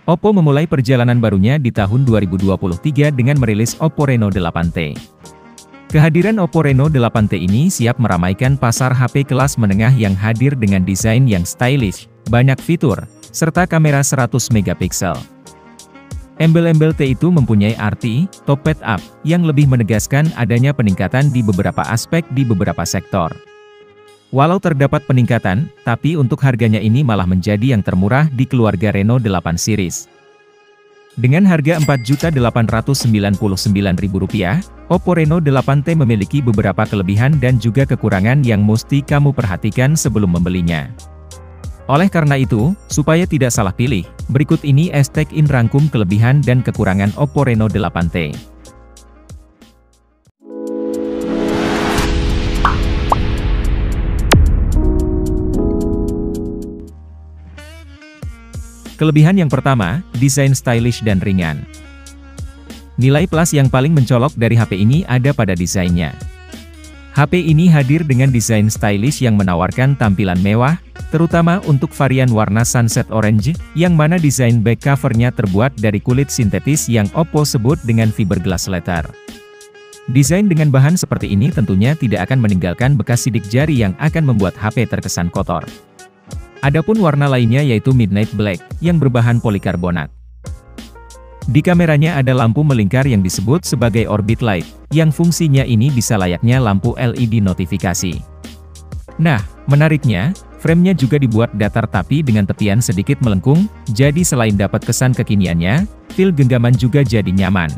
Oppo memulai perjalanan barunya di tahun 2023 dengan merilis Oppo Reno 8T. Kehadiran Oppo Reno 8T ini siap meramaikan pasar HP kelas menengah yang hadir dengan desain yang stylish, banyak fitur, serta kamera 100 megapiksel. Embel-embel T itu mempunyai arti top up yang lebih menegaskan adanya peningkatan di beberapa aspek di beberapa sektor. Walau terdapat peningkatan, tapi untuk harganya ini malah menjadi yang termurah di keluarga Reno 8 series. Dengan harga Rp4.899.000, Oppo Reno 8T memiliki beberapa kelebihan dan juga kekurangan yang mesti kamu perhatikan sebelum membelinya. Oleh karena itu, supaya tidak salah pilih, berikut ini Tech-in rangkum kelebihan dan kekurangan Oppo Reno 8T. Kelebihan yang pertama, desain stylish dan ringan. Nilai plus yang paling mencolok dari HP ini ada pada desainnya. HP ini hadir dengan desain stylish yang menawarkan tampilan mewah, terutama untuk varian warna sunset orange, yang mana desain back covernya terbuat dari kulit sintetis yang Oppo sebut dengan fiberglass leather. Desain dengan bahan seperti ini tentunya tidak akan meninggalkan bekas sidik jari yang akan membuat HP terkesan kotor. Adapun warna lainnya yaitu Midnight Black, yang berbahan polikarbonat. Di kameranya ada lampu melingkar yang disebut sebagai orbit light, yang fungsinya ini bisa layaknya lampu LED notifikasi. Nah, menariknya, framenya juga dibuat datar tapi dengan tepian sedikit melengkung, jadi selain dapat kesan kekiniannya, feel genggaman juga jadi nyaman.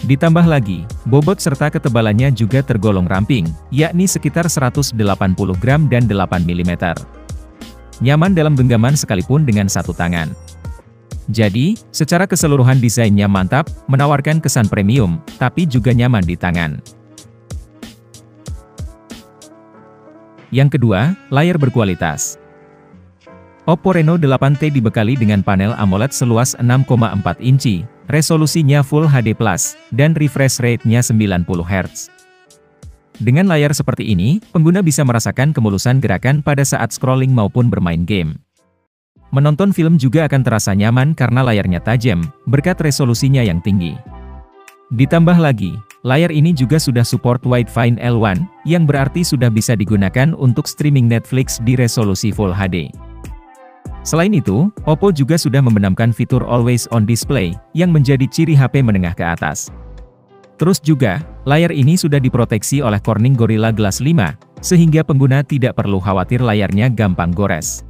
Ditambah lagi, bobot serta ketebalannya juga tergolong ramping, yakni sekitar 180 gram dan 8 mm. Nyaman dalam genggaman sekalipun dengan satu tangan. Jadi, secara keseluruhan desainnya mantap, menawarkan kesan premium, tapi juga nyaman di tangan. Yang kedua, layar berkualitas. Oppo Reno 8T dibekali dengan panel AMOLED seluas 6,4 inci, resolusinya Full HD+, dan refresh rate-nya 90 Hz. Dengan layar seperti ini, pengguna bisa merasakan kemulusan gerakan pada saat scrolling maupun bermain game. Menonton film juga akan terasa nyaman karena layarnya tajam, berkat resolusinya yang tinggi. Ditambah lagi, layar ini juga sudah support Widefine L1, yang berarti sudah bisa digunakan untuk streaming Netflix di resolusi Full HD. Selain itu, Oppo juga sudah membenamkan fitur Always On Display, yang menjadi ciri HP menengah ke atas. Terus juga, layar ini sudah diproteksi oleh Corning Gorilla Glass 5, sehingga pengguna tidak perlu khawatir layarnya gampang gores.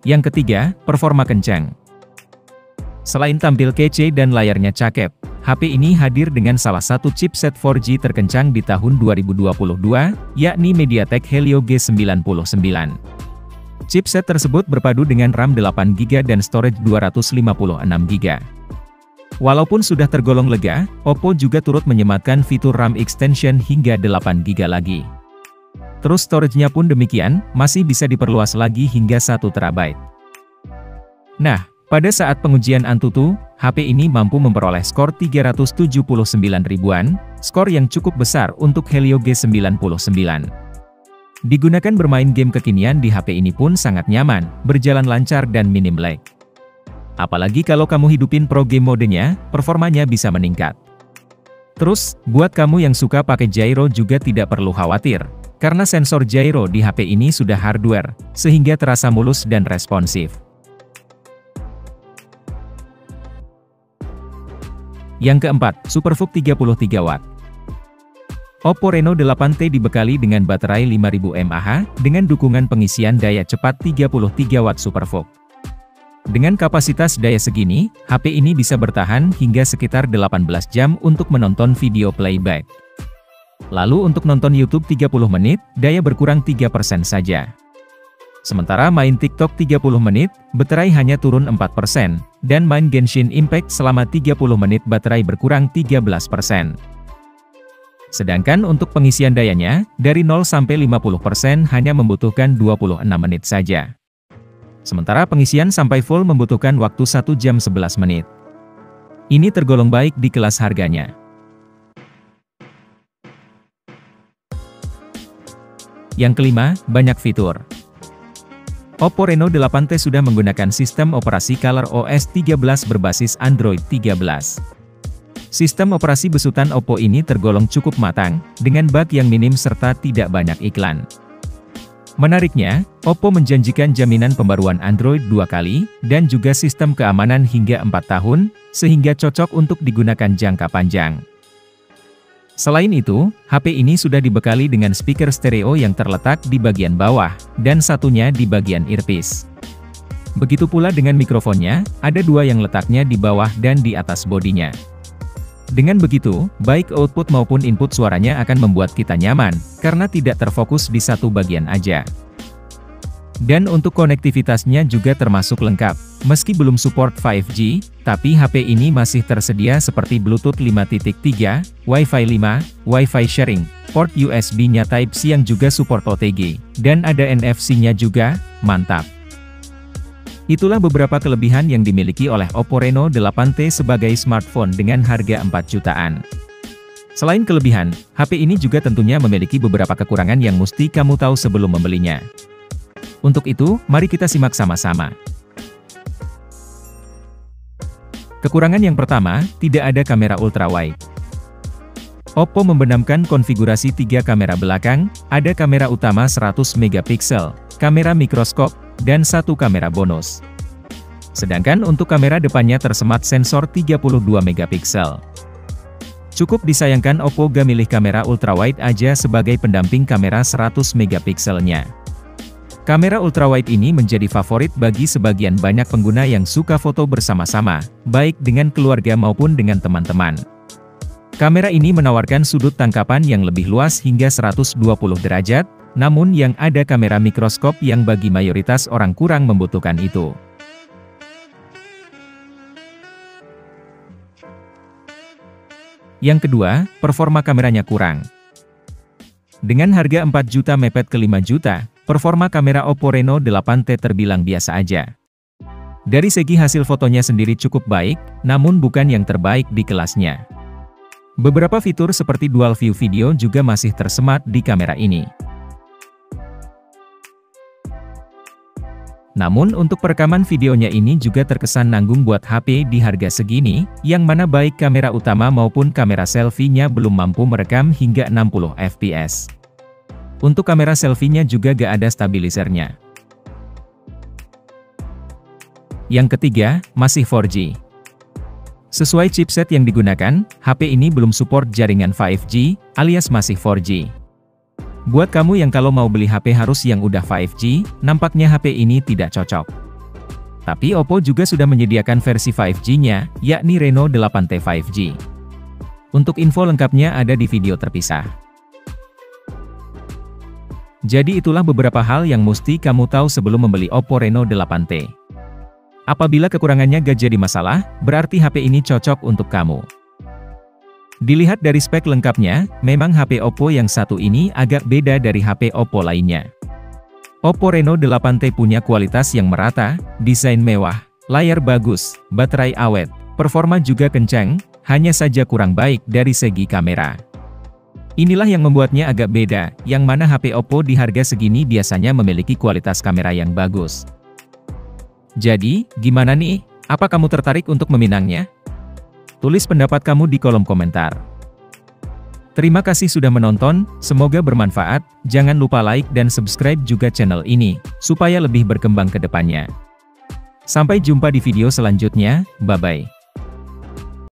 Yang ketiga, performa kencang. Selain tampil kece dan layarnya cakep, HP ini hadir dengan salah satu chipset 4G terkencang di tahun 2022, yakni MediaTek Helio G99. Chipset tersebut berpadu dengan RAM 8GB dan storage 256GB. Walaupun sudah tergolong lega, Oppo juga turut menyematkan fitur RAM extension hingga 8GB lagi. Terus storage-nya pun demikian, masih bisa diperluas lagi hingga 1TB. Nah, pada saat pengujian Antutu, HP ini mampu memperoleh skor 379 ribuan, skor yang cukup besar untuk Helio G99. Digunakan bermain game kekinian di HP ini pun sangat nyaman, berjalan lancar dan minim lag. Apalagi kalau kamu hidupin pro game modenya, performanya bisa meningkat. Terus, buat kamu yang suka pakai gyro juga tidak perlu khawatir, karena sensor gyro di HP ini sudah hardware, sehingga terasa mulus dan responsif. Yang keempat, SuperVOOC 33 Watt. Oppo Reno 8T dibekali dengan baterai 5000 mAh, dengan dukungan pengisian daya cepat 33 Watt SuperVOOC. Dengan kapasitas daya segini, HP ini bisa bertahan hingga sekitar 18 jam untuk menonton video playback. Lalu untuk nonton YouTube 30 menit, daya berkurang 3% saja. Sementara main TikTok 30 menit, baterai hanya turun 4%, dan main Genshin Impact selama 30 menit baterai berkurang 13%. Sedangkan untuk pengisian dayanya, dari 0 sampai 50% hanya membutuhkan 26 menit saja. Sementara pengisian sampai full membutuhkan waktu 1 jam 11 menit. Ini tergolong baik di kelas harganya. Yang kelima, banyak fitur. Oppo Reno 8T sudah menggunakan sistem operasi ColorOS 13 berbasis Android 13. Sistem operasi besutan Oppo ini tergolong cukup matang, dengan bug yang minim serta tidak banyak iklan. Menariknya, Oppo menjanjikan jaminan pembaruan Android 2 kali, dan juga sistem keamanan hingga 4 tahun, sehingga cocok untuk digunakan jangka panjang. Selain itu, HP ini sudah dibekali dengan speaker stereo yang terletak di bagian bawah, dan satunya di bagian earpiece. Begitu pula dengan mikrofonnya, ada dua yang letaknya di bawah dan di atas bodinya. Dengan begitu, baik output maupun input suaranya akan membuat kita nyaman, karena tidak terfokus di satu bagian aja. Dan untuk konektivitasnya juga termasuk lengkap, meski belum support 5G, tapi HP ini masih tersedia seperti Bluetooth 5.3, Wi-Fi 5, Wi-Fi sharing, port USB-nya Type-C yang juga support OTG, dan ada NFC-nya juga, mantap. Itulah beberapa kelebihan yang dimiliki oleh Oppo Reno 8T sebagai smartphone dengan harga 4 jutaan. Selain kelebihan, HP ini juga tentunya memiliki beberapa kekurangan yang mesti kamu tahu sebelum membelinya. Untuk itu, mari kita simak sama-sama. Kekurangan yang pertama, tidak ada kamera ultrawide. Oppo membenamkan konfigurasi 3 kamera belakang, ada kamera utama 100 megapiksel, kamera mikroskop, dan 1 kamera bonus. Sedangkan untuk kamera depannya tersemat sensor 32 megapiksel. Cukup disayangkan Oppo gak milih kamera ultrawide aja sebagai pendamping kamera 100 megapikselnya. Kamera ultrawide ini menjadi favorit bagi sebagian banyak pengguna yang suka foto bersama-sama, baik dengan keluarga maupun dengan teman-teman. Kamera ini menawarkan sudut tangkapan yang lebih luas hingga 120 derajat, namun yang ada kamera mikroskop yang bagi mayoritas orang kurang membutuhkan itu. Yang kedua, performa kameranya kurang. Dengan harga 4 juta mepet ke 5 juta, performa kamera Oppo Reno 8T terbilang biasa aja. Dari segi hasil fotonya sendiri cukup baik, namun bukan yang terbaik di kelasnya. Beberapa fitur seperti dual view video juga masih tersemat di kamera ini. Namun untuk perekaman videonya ini juga terkesan nanggung buat HP di harga segini, yang mana baik kamera utama maupun kamera selfie-nya belum mampu merekam hingga 60 fps. Untuk kamera selfie-nya juga gak ada stabilizernya. Yang ketiga, masih 4G. Sesuai chipset yang digunakan, HP ini belum support jaringan 5G, alias masih 4G. Buat kamu yang kalau mau beli HP harus yang udah 5G, nampaknya HP ini tidak cocok. Tapi Oppo juga sudah menyediakan versi 5G-nya, yakni Reno 8T 5G. Untuk info lengkapnya ada di video terpisah. Jadi itulah beberapa hal yang mesti kamu tahu sebelum membeli Oppo Reno 8T. Apabila kekurangannya gak jadi masalah, berarti HP ini cocok untuk kamu. Dilihat dari spek lengkapnya, memang HP Oppo yang satu ini agak beda dari HP Oppo lainnya. Oppo Reno 8T punya kualitas yang merata, desain mewah, layar bagus, baterai awet, performa juga kencang, hanya saja kurang baik dari segi kamera. Inilah yang membuatnya agak beda, yang mana HP Oppo di harga segini biasanya memiliki kualitas kamera yang bagus. Jadi, gimana nih? Apa kamu tertarik untuk meminangnya? Tulis pendapat kamu di kolom komentar. Terima kasih sudah menonton, semoga bermanfaat, jangan lupa like dan subscribe juga channel ini, supaya lebih berkembang ke depannya. Sampai jumpa di video selanjutnya, bye-bye.